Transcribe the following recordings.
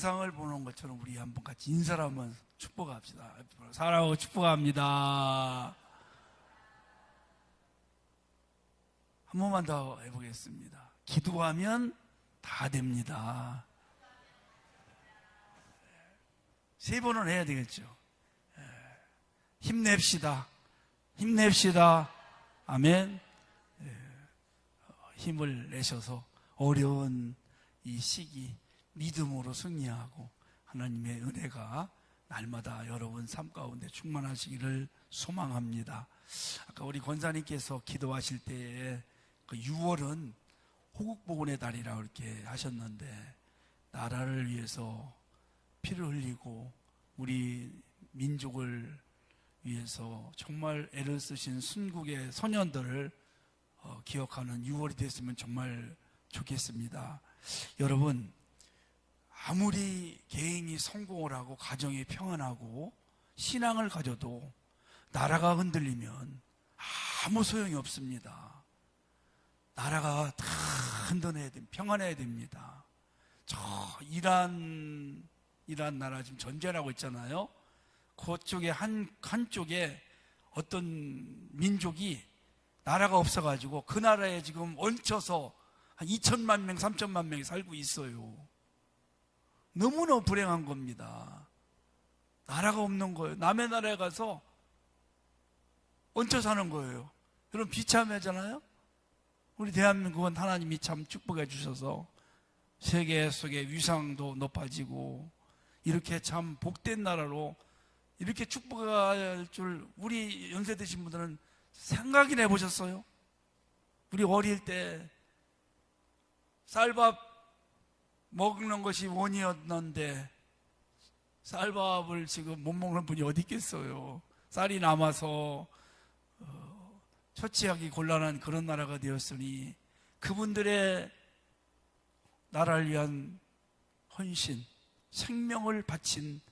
상을 보는 것처럼 우리 한번 같이 인사를 한번 축복합시다. 사랑하고 축복합니다. 한 번만 더 해보겠습니다. 기도하면 다 됩니다. 세 번은 해야 되겠죠. 힘냅시다. 힘냅시다. 아멘. 힘을 내셔서 어려운 이 시기 믿음으로 승리하고 하나님의 은혜가 날마다 여러분 삶 가운데 충만하시기를 소망합니다. 아까 우리 권사님께서 기도하실 때에 그 6월은 호국복원의 달이라고 이렇게 하셨는데, 나라를 위해서 피를 흘리고 우리 민족을 위해서 정말 애를 쓰신 순국의 소년들을 기억하는 6월이 됐으면 정말 좋겠습니다. 여러분, 아무리 개인이 성공을 하고 가정이 평안하고 신앙을 가져도 나라가 흔들리면 아무 소용이 없습니다. 나라가 다 평안해야 됩니다. 저 이란 나라 지금 전쟁하고 있잖아요. 그쪽에 한쪽에 어떤 민족이 나라가 없어가지고 그 나라에 지금 얹혀서 한 2천만 명, 3천만 명이 살고 있어요. 너무너무 불행한 겁니다. 나라가 없는 거예요. 남의 나라에 가서 얹혀 사는 거예요. 여러분, 비참하잖아요. 우리 대한민국은 하나님이 참 축복해 주셔서 세계 속의 위상도 높아지고 이렇게 참 복된 나라로 이렇게 축복할 줄 우리 연세 드신 분들은 생각이나 해보셨어요? 우리 어릴 때 쌀밥 먹는 것이 원이었는데 쌀밥을 지금 못 먹는 분이 어디 있겠어요. 쌀이 남아서 처치하기 곤란한 그런 나라가 되었으니 그분들의 나라를 위한 헌신, 생명을 바친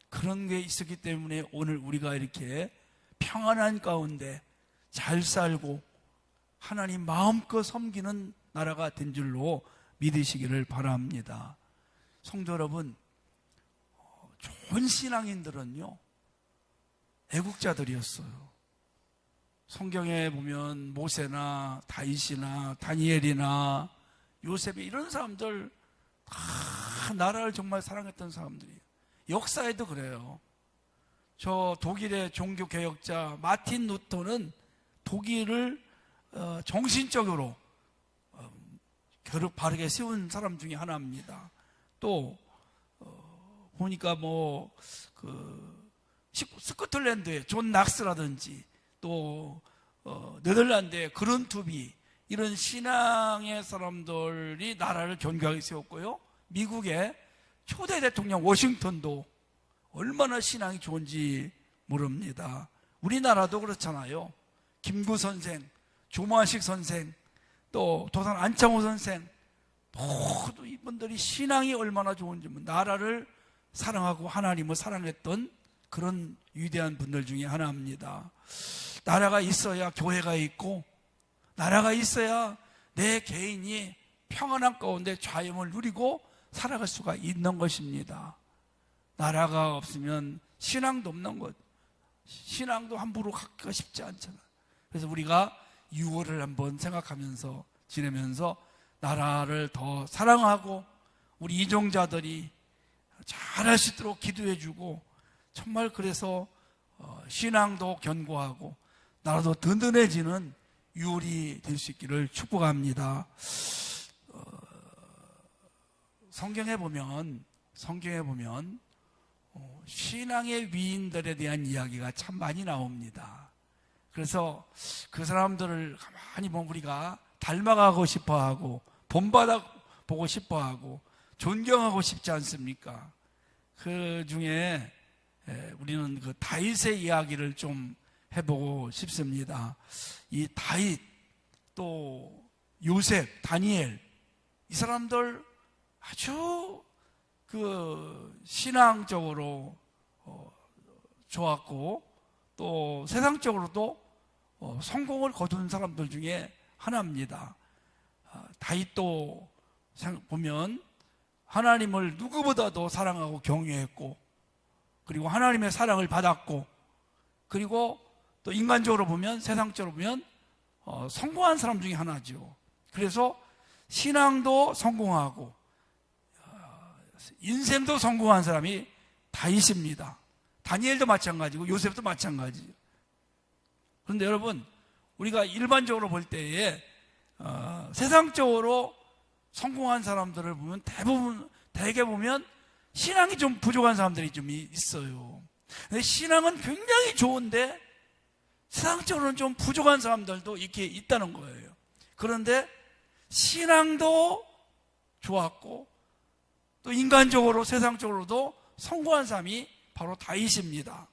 그런 게 있었기 때문에 오늘 우리가 이렇게 평안한 가운데 잘 살고 하나님 마음껏 섬기는 나라가 된 줄로 믿으시기를 바랍니다. 성도 여러분, 좋은 신앙인들은요 애국자들이었어요. 성경에 보면 모세나 다윗이나 다니엘이나 요셉이 이런 사람들 다 나라를 정말 사랑했던 사람들이에요. 역사에도 그래요. 저 독일의 종교개혁자 마틴 루터는 독일을 정신적으로 바르게 세운 사람 중에 하나입니다. 또 보니까 스코틀랜드의 존 낙스라든지 또 네덜란드의 그룬투비, 이런 신앙의 사람들이 나라를 견고하게 세웠고요. 미국의 초대 대통령 워싱턴도 얼마나 신앙이 좋은지 모릅니다. 우리나라도 그렇잖아요. 김구 선생, 조만식 선생, 또 도산 안창호 선생, 모두 이분들이 신앙이 얼마나 좋은지, 나라를 사랑하고 하나님을 사랑했던 그런 위대한 분들 중에 하나입니다. 나라가 있어야 교회가 있고, 나라가 있어야 내 개인이 평안한 가운데 자유를 누리고 살아갈 수가 있는 것입니다. 나라가 없으면 신앙도 없는 것, 신앙도 함부로 갖기가 쉽지 않잖아. 그래서 우리가 6월을 한번 생각하면서 지내면서 나라를 더 사랑하고 우리 이종자들이 잘할 수 있도록 기도해주고, 정말 그래서 신앙도 견고하고 나라도 든든해지는 6월이 될 수 있기를 축복합니다. 성경에 보면 신앙의 위인들에 대한 이야기가 참 많이 나옵니다. 그래서 그 사람들을 가만히 보면 우리가 닮아가고 싶어하고 본받아 보고 싶어하고 존경하고 싶지 않습니까? 그 중에 우리는 그 다윗의 이야기를 좀 해보고 싶습니다. 이 다윗, 또 요셉, 다니엘, 이 사람들 아주 그 신앙적으로 좋았고 또 세상적으로도 성공을 거둔 사람들 중에 하나입니다. 다윗도 보면 하나님을 누구보다도 사랑하고 경외했고, 그리고 하나님의 사랑을 받았고, 그리고 또 인간적으로 보면, 세상적으로 보면 성공한 사람 중에 하나죠. 그래서 신앙도 성공하고 인생도 성공한 사람이 다윗입니다. 다니엘도 마찬가지고 요셉도 마찬가지죠. 그런데 여러분, 우리가 일반적으로 볼 때에 세상적으로 성공한 사람들을 보면 대개 보면 신앙이 좀 부족한 사람들이 좀 있어요. 근데 신앙은 굉장히 좋은데 세상적으로는 좀 부족한 사람들도 이렇게 있다는 거예요. 그런데 신앙도 좋았고 또 인간적으로 세상적으로도 성공한 사람이 바로 다윗입니다.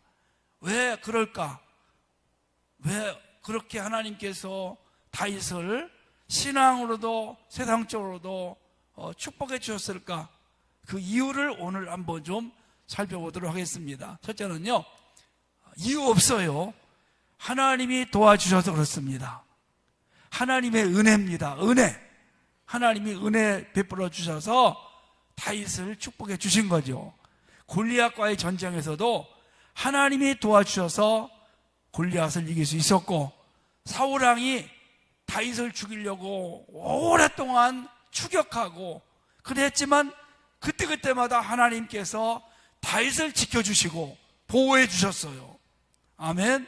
왜 그럴까? 왜 그렇게 하나님께서 다윗을 신앙으로도 세상적으로도 축복해 주셨을까? 그 이유를 오늘 한번 좀 살펴보도록 하겠습니다. 첫째는요, 이유 없어요. 하나님이 도와주셔서 그렇습니다. 하나님의 은혜입니다. 은혜. 하나님이 은혜 베풀어 주셔서 다윗을 축복해 주신 거죠. 골리앗과의 전쟁에서도 하나님이 도와주셔서 골리앗을 이길 수 있었고, 사울 왕이 다윗을 죽이려고 오랫동안 추격하고 그랬지만 그때마다 하나님께서 다윗을 지켜주시고 보호해 주셨어요. 아멘.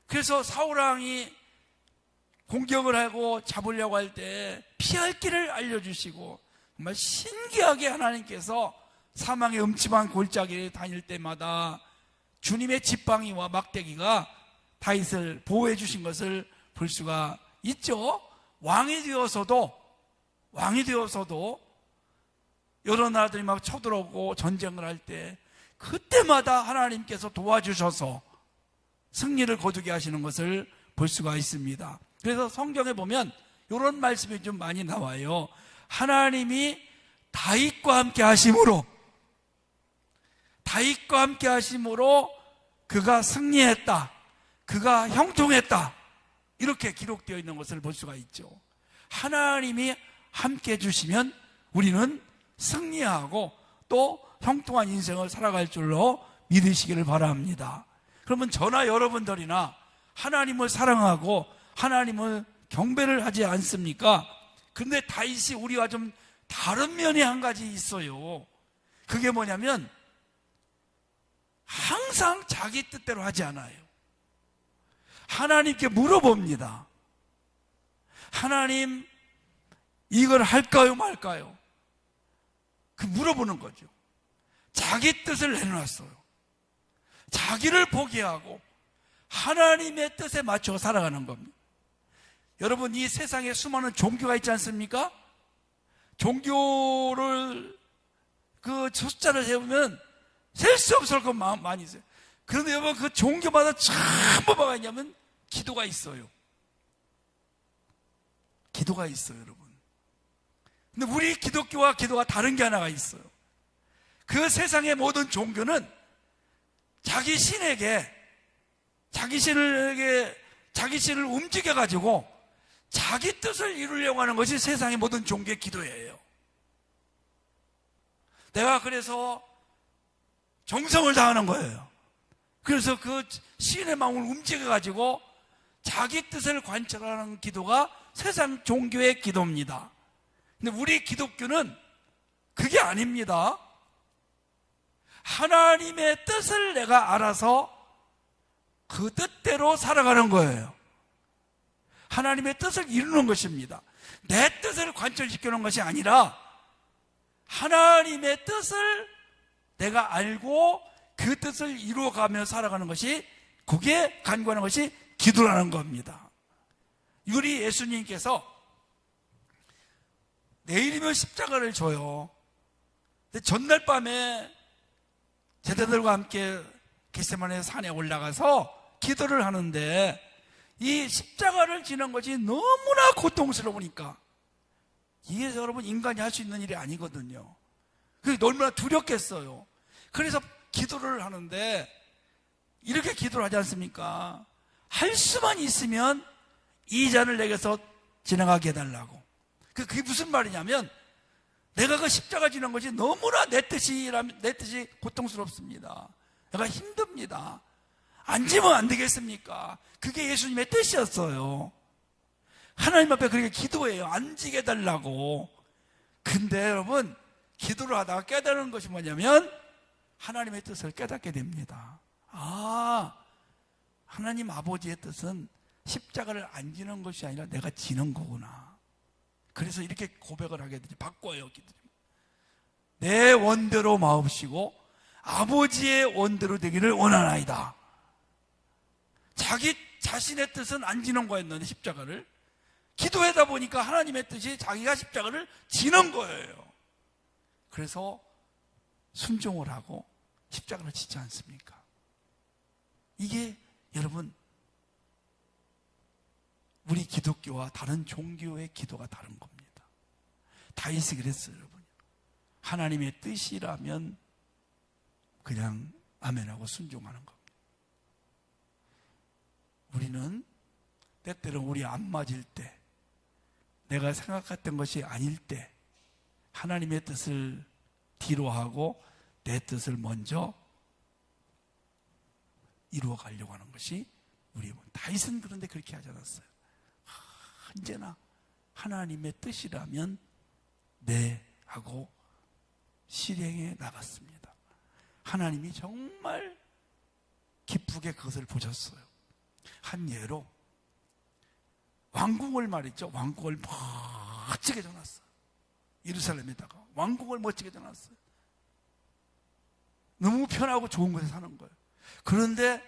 그래서 사울 왕이 공격을 하고 잡으려고 할 때 피할 길을 알려주시고, 정말 신기하게 하나님께서 사망의 음침한 골짜기를 다닐 때마다 주님의 지팡이와 막대기가 다윗을 보호해 주신 것을 볼 수가 있죠. 왕이 되어서도 여러 나라들이 막 쳐들어오고 전쟁을 할 때 그때마다 하나님께서 도와주셔서 승리를 거두게 하시는 것을 볼 수가 있습니다. 그래서 성경에 보면 이런 말씀이 좀 많이 나와요. 하나님이 다윗과 함께 하심으로 그가 승리했다, 그가 형통했다, 이렇게 기록되어 있는 것을 볼 수가 있죠. 하나님이 함께 해주시면 우리는 승리하고 또 형통한 인생을 살아갈 줄로 믿으시기를 바랍니다. 그러면 저나 여러분들이나 하나님을 사랑하고 하나님을 경배를 하지 않습니까? 근데 다윗이 우리와 좀 다른 면이 한 가지 있어요. 그게 뭐냐면 항상 자기 뜻대로 하지 않아요. 하나님께 물어봅니다. 하나님, 이걸 할까요 말까요? 그 물어보는 거죠. 자기 뜻을 내놓았어요. 자기를 포기하고 하나님의 뜻에 맞춰 살아가는 겁니다. 여러분, 이 세상에 수많은 종교가 있지 않습니까? 종교를 그 숫자를 세우면 셀 수 없을 것 많이 있어요. 그런데 여러분, 그 종교마다 전부 뭐가 있냐면 기도가 있어요. 기도가 있어요, 여러분. 근데 우리 기독교와 기도가 다른 게 하나가 있어요. 그 세상의 모든 종교는 자기 신을 움직여가지고 자기 뜻을 이루려고 하는 것이 세상의 모든 종교의 기도예요. 내가 그래서 정성을 다하는 거예요. 그래서 그 신의 마음을 움직여가지고 자기 뜻을 관철하는 기도가 세상 종교의 기도입니다. 근데 우리 기독교는 그게 아닙니다. 하나님의 뜻을 내가 알아서 그 뜻대로 살아가는 거예요. 하나님의 뜻을 이루는 것입니다. 내 뜻을 관철시키는 것이 아니라 하나님의 뜻을 내가 알고 그 뜻을 이루어가며 살아가는 것이, 그게 간구하는 것이 기도라는 겁니다. 우리 예수님께서 내일이면 십자가를 져요. 근데 전날 밤에 제자들과 함께 겟세마네 산에 올라가서 기도를 하는데 이 십자가를 지는 것이 너무나 고통스러우니까, 이게 여러분 인간이 할 수 있는 일이 아니거든요. 그게 얼마나 두렵겠어요. 그래서 기도를 하는데 이렇게 기도를 하지 않습니까? 할 수만 있으면 이 잔을 내게서 지나가게 해달라고. 그게 무슨 말이냐면 내가 그 십자가 지는 것이 너무나 내 뜻이 고통스럽습니다. 내가 힘듭니다. 안 지면 안 되겠습니까? 그게 예수님의 뜻이었어요. 하나님 앞에 그렇게 기도해요. 안 지게 해달라고. 근데 여러분, 기도를 하다가 깨달은 것이 뭐냐면 하나님의 뜻을 깨닫게 됩니다. 하나님 아버지의 뜻은 십자가를 안 지는 것이 아니라 내가 지는 거구나. 그래서 이렇게 고백을 하게 되죠. 바꿔요. 내 원대로 마옵시고 아버지의 원대로 되기를 원하나이다. 자기 자신의 뜻은 안 지는 거였는데 십자가를 기도하다 보니까 하나님의 뜻이 자기가 십자가를 지는 거예요. 그래서 순종을 하고 십자가를 지지 않습니까? 이게 여러분, 우리 기독교와 다른 종교의 기도가 다른 겁니다. 다윗이 그랬어요, 여러분. 하나님의 뜻이라면 그냥 아멘하고 순종하는 겁니다. 우리는 때때로 우리 안 맞을 때, 내가 생각했던 것이 아닐 때 하나님의 뜻을 뒤로 하고 내 뜻을 먼저 이루어 가려고 하는 것이 우리의 몸. 다윗은 그런데 그렇게 하지 않았어요. 언제나 하나님의 뜻이라면 네 하고 실행해 나갔습니다. 하나님이 정말 기쁘게 그것을 보셨어요. 한 예로 왕궁을 말이죠. 왕궁을 멋지게 져놨어요. 예루살렘에다가 왕궁을 멋지게 져놨어요. 너무 편하고 좋은 곳에 사는 거예요. 그런데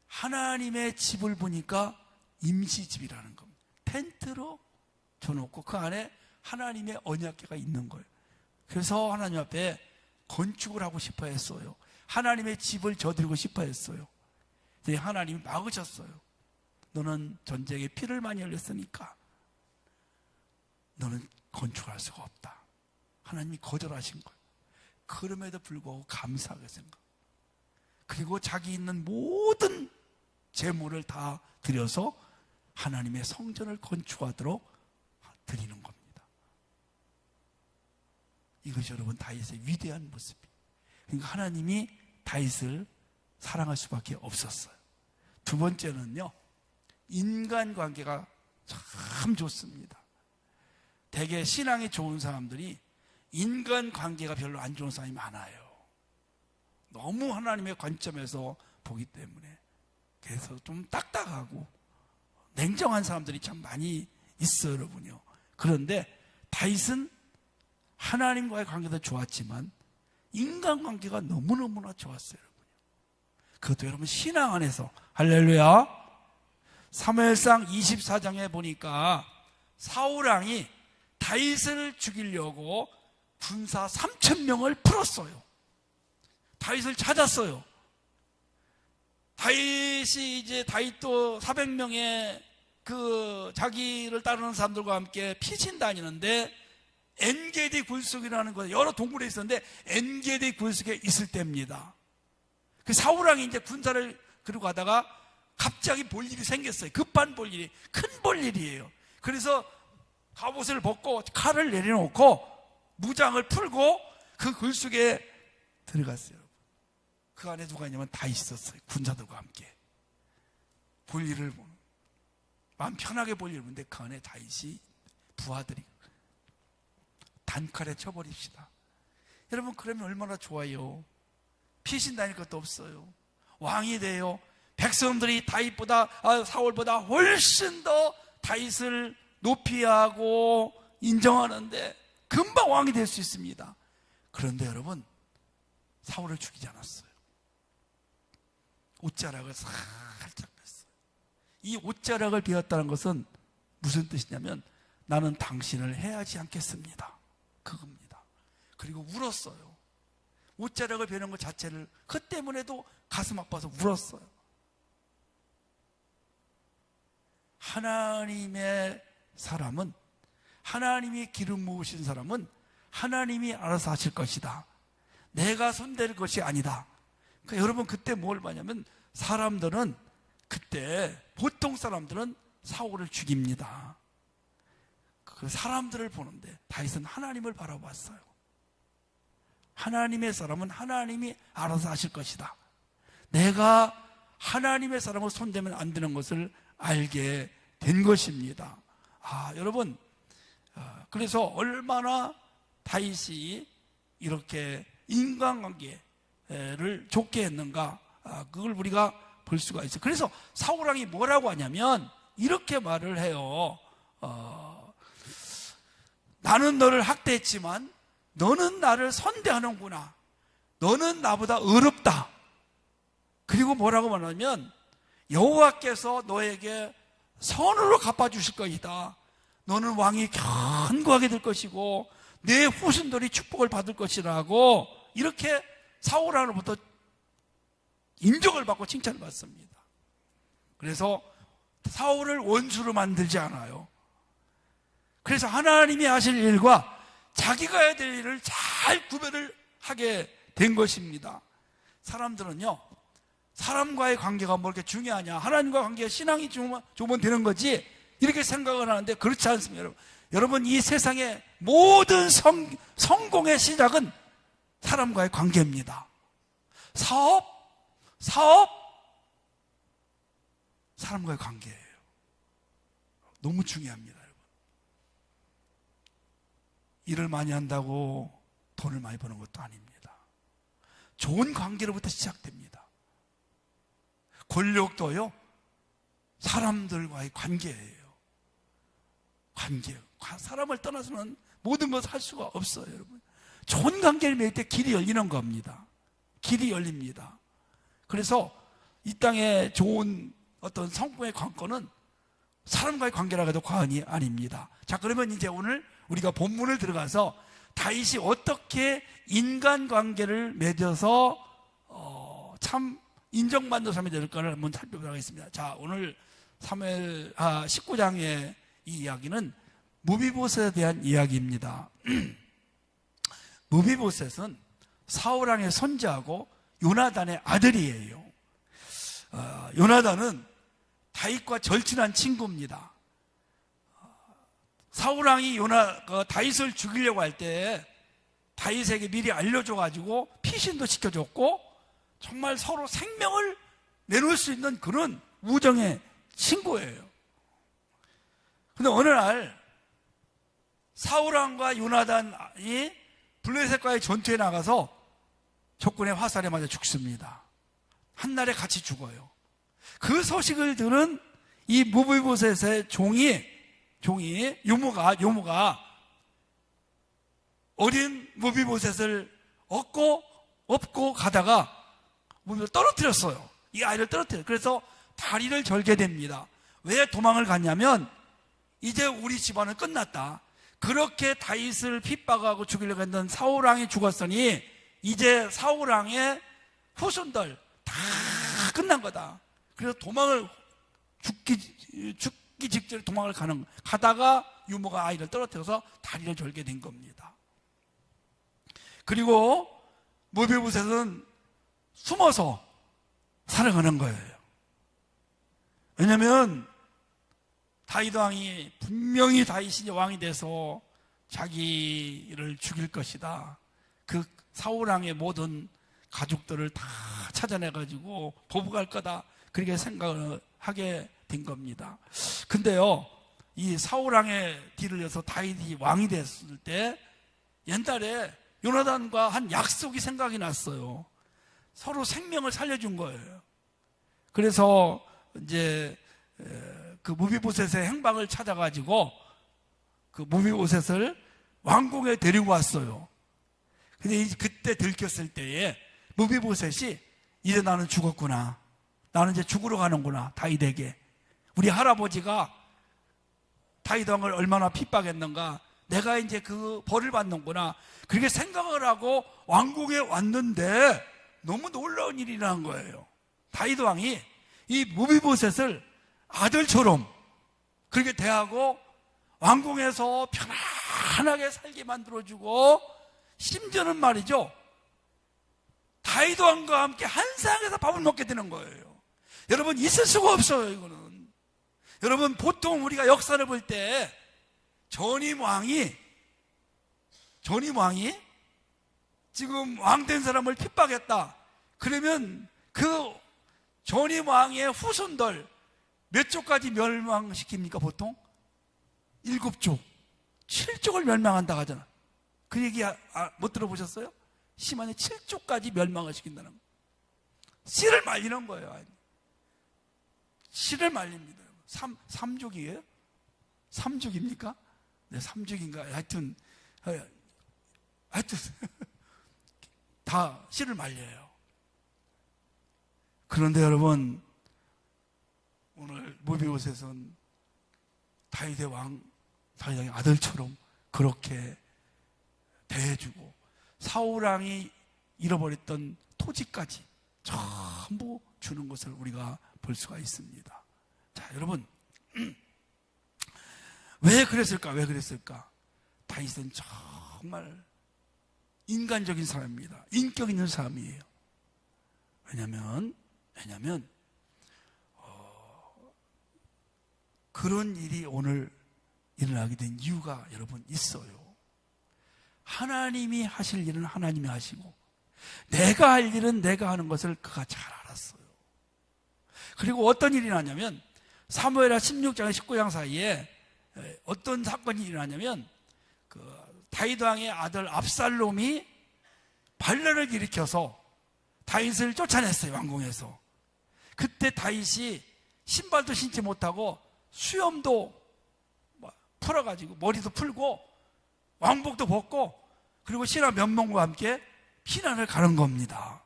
하나님의 집을 보니까 임시집이라는 겁니다. 텐트로 쳐놓고 그 안에 하나님의 언약궤가 있는 거예요. 그래서 하나님 앞에 건축을 하고 싶어 했어요. 하나님의 집을 저드리고 싶어 했어요. 하나님이 막으셨어요. 너는 전쟁에 피를 많이 흘렸으니까 너는 건축할 수가 없다. 하나님이 거절하신 거예요. 그럼에도 불구하고 감사하게 생각. 그리고 자기 있는 모든 재물을 다 들여서 하나님의 성전을 건축하도록 드리는 겁니다. 이것이 여러분 다윗의 위대한 모습이에요. 그러니까 하나님이 다윗을 사랑할 수밖에 없었어요. 두 번째는요, 인간관계가 참 좋습니다. 되게 신앙이 좋은 사람들이 인간관계가 별로 안 좋은 사람이 많아요. 너무 하나님의 관점에서 보기 때문에. 그래서 좀 딱딱하고 냉정한 사람들이 참 많이 있어요, 여러분요. 그런데 다윗은 하나님과의 관계도 좋았지만 인간관계가 너무너무나 좋았어요, 여러분요. 그것도 여러분 신앙 안에서. 할렐루야. 사무엘상 24장에 보니까 사울왕이 다윗을 죽이려고 군사 3,000명을 풀었어요. 다윗을 찾았어요. 다윗도 400명의 자기를 따르는 사람들과 함께 피신 다니는데 엔게디 굴속이라는 거, 여러 동굴에 있었는데 엔게디 굴속에 있을 때입니다. 그 사울왕이 이제 군사를 그러고 가다가 갑자기 볼 일이 생겼어요. 급한 볼 일이, 큰 볼 일이에요. 그래서 갑옷을 벗고 칼을 내려놓고 무장을 풀고 그 굴속에 들어갔어요. 그 안에 누가 있냐면 다윗이 있었어요. 군사들과 함께 볼 일을 보는, 마음 편하게 볼 일을 보는데 그 안에 다윗이 부하들이 단칼에 쳐버립시다. 여러분, 그러면 얼마나 좋아요. 피신 다닐 것도 없어요. 왕이 돼요. 백성들이 사울보다 훨씬 더 다윗을 높이 하고 인정하는데 금방 왕이 될 수 있습니다. 그런데 여러분, 사울을 죽이지 않았어요. 옷자락을 살짝 뺐어요. 이 옷자락을 베었다는 것은 무슨 뜻이냐면 나는 당신을 해하지 않겠습니다. 그겁니다. 그리고 울었어요. 옷자락을 베는 것 자체를 그 때문에도 가슴 아파서 울었어요. 하나님의 사람은, 하나님이 기름 부으신 사람은 하나님이 알아서 하실 것이다. 내가 손댈 것이 아니다. 그러니까 여러분, 그때 뭘 봤냐면 사람들은 그때 보통 사람들은 사울을 죽입니다. 그 사람들을 보는데 다윗은 하나님을 바라봤어요. 하나님의 사람은 하나님이 알아서 하실 것이다. 내가 하나님의 사람을 손대면 안 되는 것을 알게 된 것입니다. 여러분, 그래서 얼마나 다윗이 이렇게 인간관계를 좋게 했는가, 그걸 우리가 볼 수가 있어요. 그래서 사울왕이 뭐라고 하냐면 이렇게 말을 해요. 나는 너를 학대했지만 너는 나를 선대하는구나. 너는 나보다 의롭다. 그리고 뭐라고 말하냐면 여호와께서 너에게 선으로 갚아주실 것이다. 너는 왕이 견고하게 될 것이고 내 후손들이 축복을 받을 것이라고 이렇게 사울왕으로부터 인정을 받고 칭찬을 받습니다. 그래서 사울을 원수로 만들지 않아요. 그래서 하나님이 하실 일과 자기가 해야 될 일을 잘 구별을 하게 된 것입니다. 사람들은요, 사람과의 관계가 뭐 이렇게 중요하냐, 하나님과 관계가 신앙이 좋으면 되는 거지, 이렇게 생각을 하는데 그렇지 않습니다. 여러분, 여러분 이 세상의 모든 성공의 시작은 사람과의 관계입니다. 사업, 사람과의 관계예요. 너무 중요합니다, 여러분. 일을 많이 한다고 돈을 많이 버는 것도 아닙니다. 좋은 관계로부터 시작됩니다. 권력도요, 사람들과의 관계예요. 관계. 사람을 떠나서는 모든 것을 할 수가 없어요, 여러분. 좋은 관계를 맺을 때 길이 열리는 겁니다. 길이 열립니다. 그래서 이 땅에 좋은 어떤 성공의 관건은 사람과의 관계라고 해도 과언이 아닙니다. 자, 그러면 이제 오늘 우리가 본문을 들어가서 다윗이 어떻게 인간관계를 맺어서 참 인정받는 사람이 될까를 한번 살펴보도록 하겠습니다. 자, 오늘 19장의 이 이야기는 무비보셋에 대한 이야기입니다. 무비보셋은 사울왕의 손자하고 요나단의 아들이에요. 요나단은 다윗과 절친한 친구입니다. 사울왕이 다윗을 죽이려고 할 때 다윗에게 미리 알려줘가지고 피신도 시켜줬고 정말 서로 생명을 내놓을 수 있는 그런 우정의 친구예요. 근데 어느 날 사울왕과 요나단이 블레셋과의 전투에 나가서 적군의 화살에 맞아 죽습니다. 한날에 같이 죽어요. 그 소식을 들은 이 무비보셋의 종이 요모가 어린 무비보셋을 업고 가다가 떨어뜨렸어요. 이 아이를 떨어뜨려요. 그래서 다리를 절게 됩니다. 왜 도망을 갔냐면 이제 우리 집안은 끝났다. 그렇게 다윗을 핍박하고 죽이려고 했던 사울왕이 죽었으니 이제 사울왕의 후손들 다 끝난 거다. 그래서 죽기 직전에 도망을 가다가 유모가 아이를 떨어뜨려서 다리를 절게 된 겁니다. 그리고 무비보셋은 숨어서 살아가는 거예요. 왜냐하면 다윗 왕이 분명히 다윗이 왕이 돼서 자기를 죽일 것이다. 그 사울왕의 모든 가족들을 다 찾아내가지고 보복할 거다. 그렇게 생각을 하게 된 겁니다. 근데요, 이 사울왕의 뒤를 이어서 다윗이 왕이 됐을 때 옛날에 요나단과 한 약속이 생각이 났어요. 서로 생명을 살려준 거예요. 그래서 이제 그 무비보셋의 행방을 찾아가지고 그 무비보셋을 왕궁에 데리고 왔어요. 근데 그때 들켰을 때에 무비보셋이 이제 나는 죽었구나. 나는 이제 죽으러 가는구나. 다윗에게. 우리 할아버지가 다윗 왕을 얼마나 핍박했는가. 내가 이제 그 벌을 받는구나. 그렇게 생각을 하고 왕궁에 왔는데 너무 놀라운 일이 난 거예요. 다윗 왕이 이 무비보셋을 아들처럼 그렇게 대하고 왕궁에서 편안하게 살게 만들어주고 심지어는 말이죠, 다윗 왕과 함께 한 상에서 밥을 먹게 되는 거예요. 여러분, 있을 수가 없어요. 이거는 여러분, 보통 우리가 역사를 볼 때 전임 왕이 지금 왕 된 사람을 핍박했다. 그러면 그 전임 왕의 후손들 몇 족까지 멸망시킵니까 보통? 7족, 7족을 멸망한다 하잖아. 그 얘기 못 들어보셨어요? 심한이 7족까지 멸망을 시킨다는 거. 씨를 말리는 거예요. 씨를 말립니다. 3족이에요? 3족입니까? 네, 3족인가? 하여튼 다 씨를 말려요. 그런데 여러분, 오늘 무비옷에서는 다윗의 다윗의 아들처럼 그렇게 대해주고 사울 왕이 잃어버렸던 토지까지 전부 주는 것을 우리가 볼 수가 있습니다. 자, 여러분, 왜 그랬을까? 다윗은 정말 인간적인 사람입니다. 인격 있는 사람이에요. 왜냐하면 그런 일이 오늘 일어나게 된 이유가 여러분 있어요. 하나님이 하실 일은 하나님이 하시고 내가 할 일은 내가 하는 것을 그가 잘 알았어요. 그리고 어떤 일이 나냐면 사무엘하 16장 19장 사이에 어떤 사건이 일어나냐면 다윗 왕의 아들 압살롬이 반란을 일으켜서 다윗을 쫓아냈어요. 왕궁에서. 그때 다윗이 신발도 신지 못하고 수염도 풀어가지고 머리도 풀고 왕복도 벗고 그리고 신하 몇 명과 함께 피난을 가는 겁니다.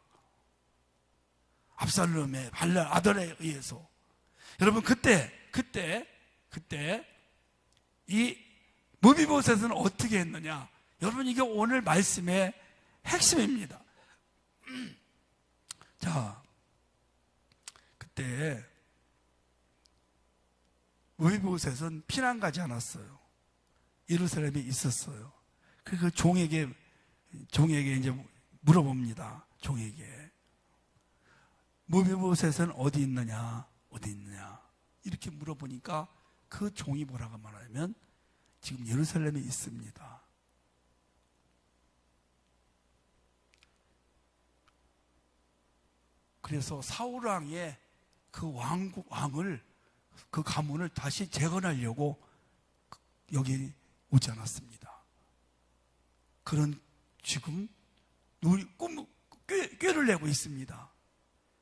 압살롬의 반란 아들에 의해서. 여러분 그때 이 무비보셋은 어떻게 했느냐? 여러분 이게 오늘 말씀의 핵심입니다. 자, 그때 무비보셋은 피난 가지 않았어요. 예루살렘에 있었어요. 그 종에게 이제 물어봅니다. 종에게 무비보셋은 어디 있느냐? 이렇게 물어보니까 그 종이 뭐라고 말하냐면 지금 예루살렘에 있습니다. 그래서 사울 왕의 그 왕을 그 가문을 다시 재건하려고 여기 오지 않았습니다. 그런 지금 꾀를 내고 있습니다.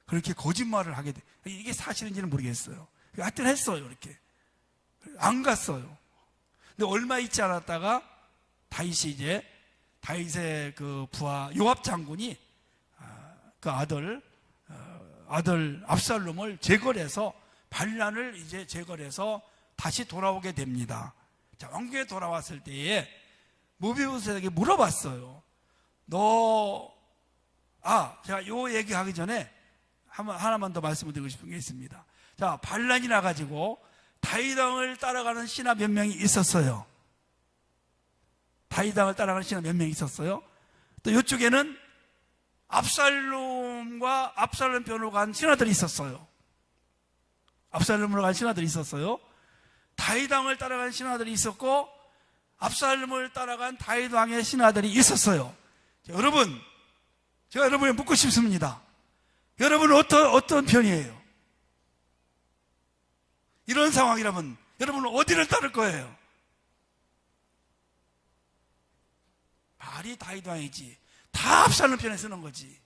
그렇게 거짓말을 하게 돼. 이게 사실인지는 모르겠어요. 하여튼 했어요. 이렇게 안 갔어요. 근데 얼마 있지 않았다가 다윗의 그 부하 요압 장군이 그 아들 압살롬을 제거해서 반란을 이제 제거해서 다시 돌아오게 됩니다. 자, 왕궁에 돌아왔을 때에 무비보셋에게 물어봤어요. 제가 요 얘기하기 전에 하나만 더 말씀을 드리고 싶은 게 있습니다. 자, 반란이 나가지고 다윗 왕을 따라가는 신하 몇 명이 있었어요. 다윗 왕을 따라가는 신하 몇 명이 있었어요. 또 이쪽에는 압살롬과 압살롬 편으로 간 신하들이 있었어요. 압살롬으로 간 신하들이 있었어요. 다윗 왕을 따라간 신하들이 있었고 압살롬을 따라간 다윗 왕의 신하들이 있었어요. 자, 여러분, 제가 여러분에 묻고 싶습니다. 여러분은 어떤 편이에요? 이런 상황이라면 여러분은 어디를 따를 거예요? 말이 다윗 왕이지 다 압살롬 편에 서는 거지.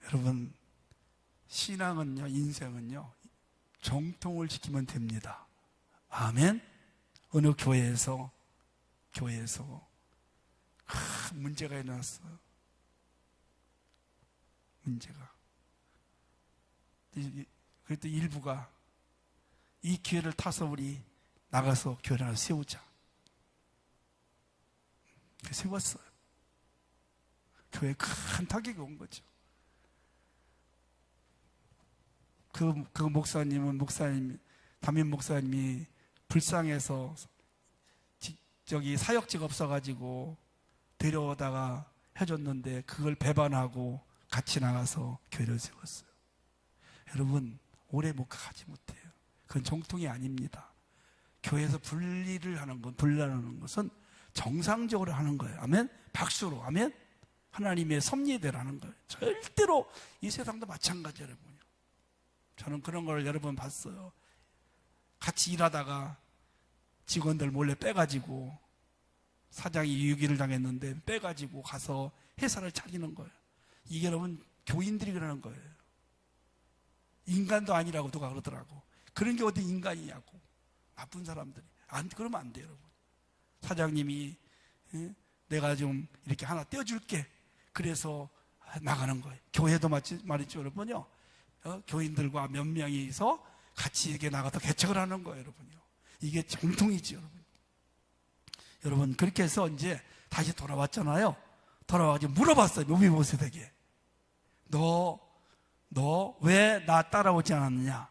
여러분, 신앙은요, 인생은요, 정통을 지키면 됩니다. 아멘. 어느 교회에서 문제가 일어났어요. 그랬더니 일부가 이 기회를 타서 우리 나가서 교회를 하나 세우자. 세웠어요. 교회에 큰 타격이 온 거죠. 그 담임 목사님이 불쌍해서 저기 사역지가 없어가지고 데려오다가 해줬는데 그걸 배반하고 같이 나가서 교회를 세웠어요. 여러분, 오래 못 가지 못해요. 그건 정통이 아닙니다. 교회에서 분리하는 것은 정상적으로 하는 거예요. 아멘? 박수로. 아멘? 하나님의 섭리대로하는 거예요. 절대로 이 세상도 마찬가지예요, 여러분요. 저는 그런 걸 여러 번 봤어요. 같이 일하다가 직원들 몰래 빼가지고 사장이 유기를 당했는데 빼가지고 가서 회사를 차리는 거예요. 이게 여러분 교인들이 그러는 거예요. 인간도 아니라고 누가 그러더라고. 그런 게 어디 인간이냐고. 나쁜 사람들이. 그러면 안 돼요, 여러분. 사장님이 내가 좀 이렇게 하나 떼어줄게. 그래서 나가는 거예요. 교회도 말이죠, 여러분요. 교인들과 몇 명이서 같이 이렇게 나가서 개척을 하는 거예요, 여러분요. 이게 정통이지, 여러분. 여러분, 그렇게 해서 이제 다시 돌아왔잖아요. 돌아와가지고 물어봤어요, 무비보셋에게. 너 왜 나 따라오지 않았느냐?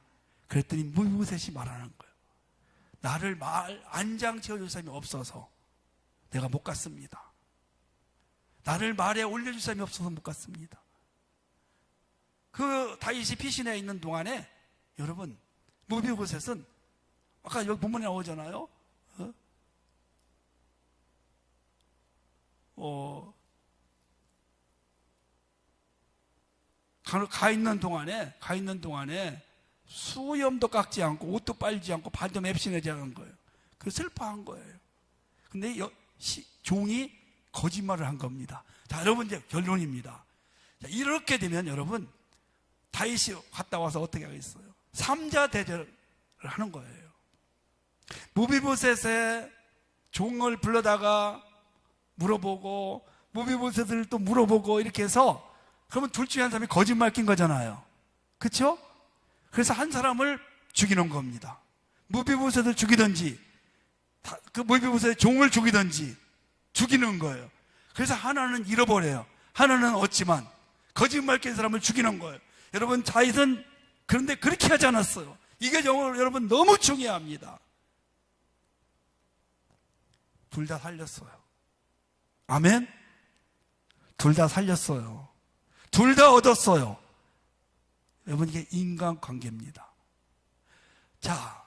그랬더니 무비보셋이 말하는 거예요. 나를 안장 채워줄 사람이 없어서 내가 못 갔습니다. 나를 말에 올려줄 사람이 없어서 못 갔습니다. 그 다윗이 피신해 있는 동안에 여러분 무비보셋은 아까 여기 본문에 나오잖아요. 가 있는 동안에 수염도 깎지 않고 옷도 빨지 않고 발도 맵신하지 않은 거예요. 그 슬퍼한 거예요. 근데 종이 거짓말을 한 겁니다. 자, 여러분 이제 결론입니다. 자, 이렇게 되면 여러분 다윗이 갔다 와서 어떻게 하겠어요? 삼자 대절을 하는 거예요. 무비보셋의 종을 불러다가 물어보고 무비보셋을 또 물어보고 이렇게 해서 그러면 둘 중에 한 사람이 거짓말 낀 거잖아요. 그렇죠? 그래서 한 사람을 죽이는 겁니다. 무비보셋을 죽이든지 그 무비보셋의 종을 죽이든지 죽이는 거예요. 그래서 하나는 잃어버려요. 하나는 얻지만 거짓말 낀 사람을 죽이는 거예요. 여러분 다윗은 그런데 그렇게 하지 않았어요. 이게 여러분 너무 중요합니다. 둘 다 살렸어요. 아멘? 둘 다 살렸어요. 둘 다 얻었어요. 여러분 이게 인간관계입니다. 자,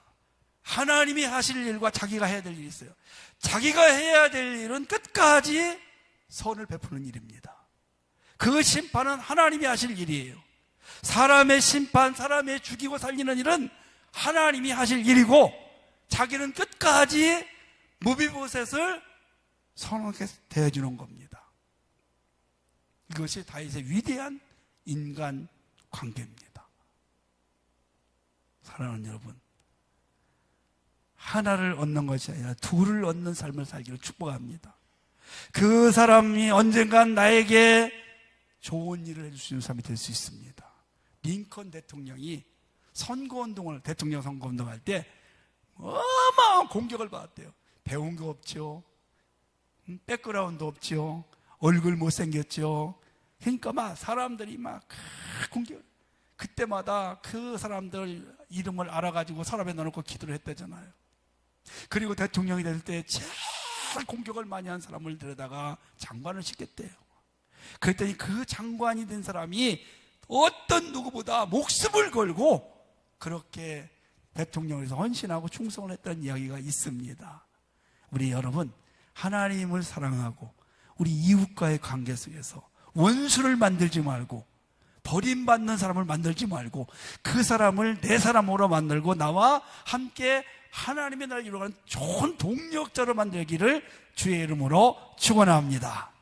하나님이 하실 일과 자기가 해야 될 일이 있어요. 자기가 해야 될 일은 끝까지 선을 베푸는 일입니다. 그 심판은 하나님이 하실 일이에요. 사람의 심판, 사람의 죽이고 살리는 일은 하나님이 하실 일이고 자기는 끝까지 무비보셋을 선하게 대해주는 겁니다. 이것이 다윗의 위대한 인간 관계입니다. 사랑하는 여러분, 하나를 얻는 것이 아니라 둘을 얻는 삶을 살기를 축복합니다. 그 사람이 언젠간 나에게 좋은 일을 해줄 수 있는 사람이 될 수 있습니다. 링컨 대통령이 대통령 선거운동할 때 어마어마한 공격을 받았대요. 배운 거 없죠. 백그라운드 없죠. 얼굴 못생겼죠. 그러니까 막 사람들이 막 공격. 그때마다 그 사람들 이름을 알아가지고 서랍에 넣어놓고 기도를 했다잖아요. 그리고 대통령이 될 때 제일 공격을 많이 한 사람을 데려다가 장관을 시켰대요. 그랬더니 그 장관이 된 사람이 어떤 누구보다 목숨을 걸고 그렇게 대통령에서 헌신하고 충성을 했다는 이야기가 있습니다. 우리 여러분, 하나님을 사랑하고 우리 이웃과의 관계 속에서 원수를 만들지 말고 버림받는 사람을 만들지 말고 그 사람을 내 사람으로 만들고 나와 함께 하나님의 나라를 이루어가는 좋은 동력자로 만들기를 주의 이름으로 축원합니다.